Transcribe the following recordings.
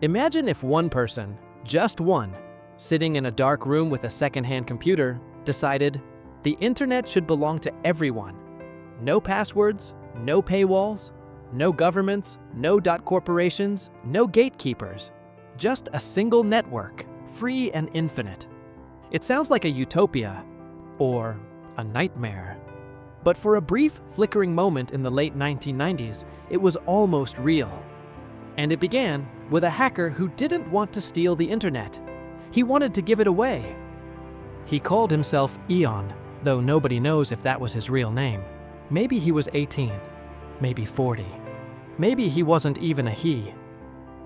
Imagine if one person, just one, sitting in a dark room with a second-hand computer, decided the internet should belong to everyone. No passwords, no paywalls, no governments, no corporations, no gatekeepers. Just a single network, free and infinite. It sounds like a utopia, or a nightmare. But for a brief, flickering moment in the late 1990s, it was almost real. And it began with a hacker who didn't want to steal the internet. He wanted to give it away. He called himself Eon, though nobody knows if that was his real name. Maybe he was 18, maybe 40. Maybe he wasn't even a he.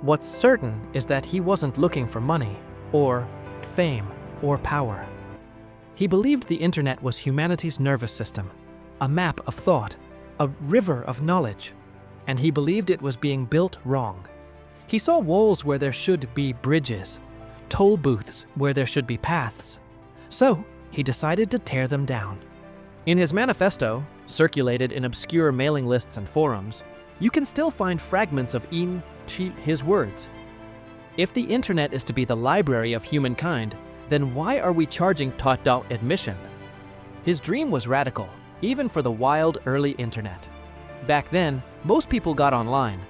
What's certain is that he wasn't looking for money, or fame, or power. He believed the internet was humanity's nervous system, a map of thought, a river of knowledge, and he believed it was being built wrong. He saw walls where there should be bridges, toll booths where there should be paths. So he decided to tear them down. In his manifesto, circulated in obscure mailing lists and forums, you can still find fragments of his words. If the internet is to be the library of humankind, then why are we charging admission? His dream was radical, even for the wild early internet. Back then, most people got online,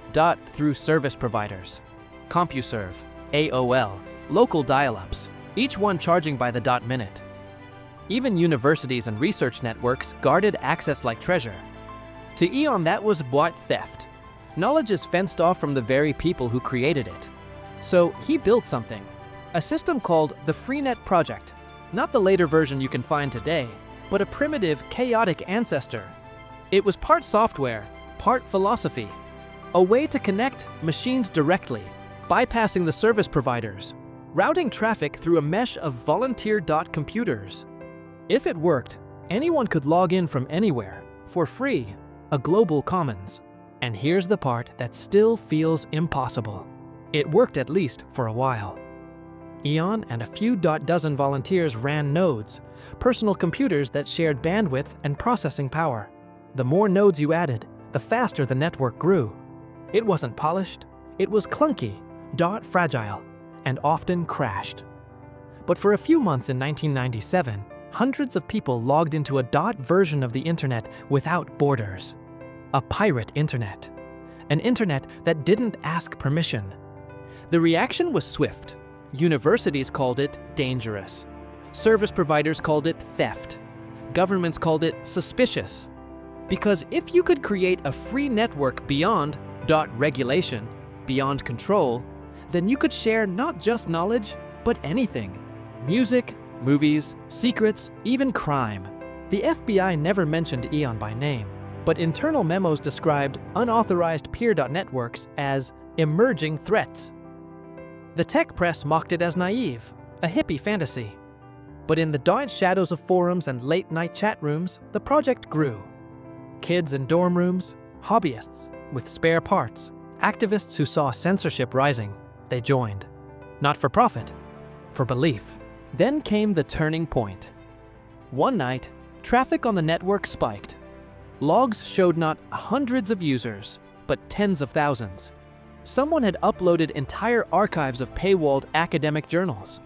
through service providers. CompuServe, AOL, local dial-ups, each one charging by the minute. Even universities and research networks guarded access like treasure. To Eon, that was theft. Knowledge is fenced off from the very people who created it. So he built something, a system called the Freenet Project. Not the later version you can find today, but a primitive, chaotic ancestor. It was part software, part philosophy, a way to connect machines directly, bypassing the service providers, routing traffic through a mesh of volunteer computers. If it worked, anyone could log in from anywhere, for free, a global commons. And here's the part that still feels impossible. It worked at least for a while. Eon and a few dozen volunteers ran nodes, personal computers that shared bandwidth and processing power. The more nodes you added, the faster the network grew. It wasn't polished, it was clunky, fragile, and often crashed. But for a few months in 1997, hundreds of people logged into a version of the internet without borders. A pirate internet. An internet that didn't ask permission. The reaction was swift. Universities called it dangerous. Service providers called it theft. Governments called it suspicious. Because if you could create a free network beyond regulation, beyond control, then you could share not just knowledge, but anything. Music, movies, secrets, even crime. The FBI never mentioned Eon by name, but internal memos described unauthorized peer networks as emerging threats. The tech press mocked it as naive, a hippie fantasy. But in the dark shadows of forums and late-night chat rooms, the project grew. Kids in dorm rooms, hobbyists with spare parts, activists who saw censorship rising, they joined. Not for profit, for belief. Then came the turning point. One night, traffic on the network spiked. Logs showed not hundreds of users, but tens of thousands. Someone had uploaded entire archives of paywalled academic journals.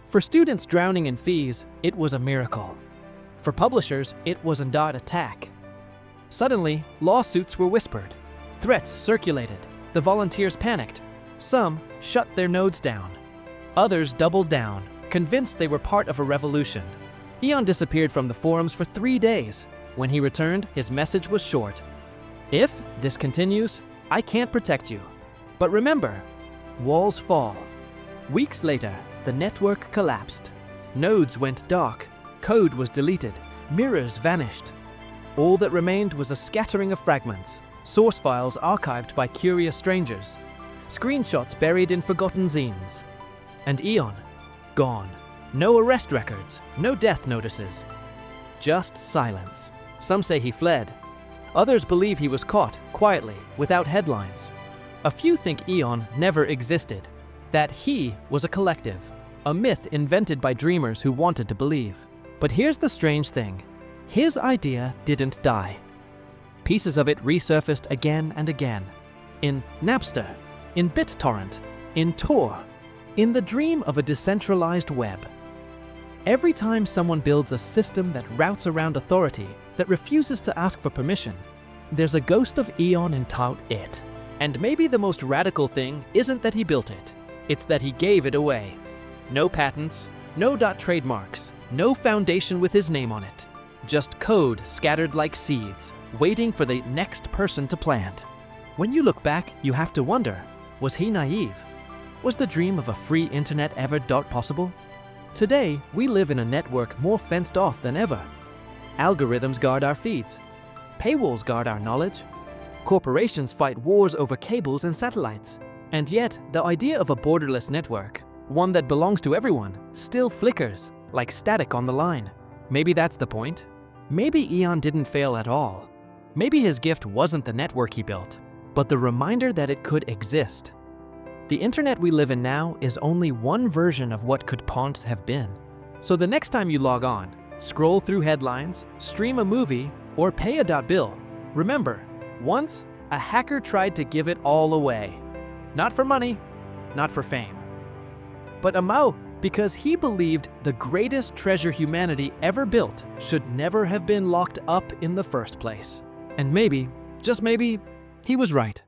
For students drowning in fees, it was a miracle. For publishers, it was an attack. Suddenly, lawsuits were whispered. Threats circulated. The volunteers panicked. Some shut their nodes down. Others doubled down, convinced they were part of a revolution. Eon disappeared from the forums for 3 days. When he returned, his message was short. If this continues, I can't protect you. But remember, walls fall. Weeks later, the network collapsed. Nodes went dark, code was deleted, mirrors vanished. All that remained was a scattering of fragments, source files archived by curious strangers, screenshots buried in forgotten zines. And Eon, gone. No arrest records, no death notices. Just silence. Some say he fled. Others believe he was caught, quietly, without headlines. A few think Eon never existed, that he was a collective, a myth invented by dreamers who wanted to believe. But here's the strange thing. His idea didn't die. Pieces of it resurfaced again and again. In Napster, in BitTorrent, in Tor, in the dream of a decentralized web. Every time someone builds a system that routes around authority, that refuses to ask for permission, there's a ghost of Eon in tout it. And maybe the most radical thing isn't that he built it, it's that he gave it away. No patents, no trademarks, no foundation with his name on it. Just code scattered like seeds, waiting for the next person to plant. When you look back, you have to wonder, was he naive? Was the dream of a free internet ever possible? Today, we live in a network more fenced off than ever. Algorithms guard our feeds. Paywalls guard our knowledge. Corporations fight wars over cables and satellites. And yet, the idea of a borderless network, one that belongs to everyone, still flickers, like static on the line. Maybe that's the point. Maybe Eon didn't fail at all. Maybe his gift wasn't the network he built, but the reminder that it could exist. The internet we live in now is only one version of what could once have been. So the next time you log on, scroll through headlines, stream a movie, or pay a bill, remember, once a hacker tried to give it all away. Not for money, not for fame, but because he believed the greatest treasure humanity ever built should never have been locked up in the first place. And maybe, just maybe, he was right.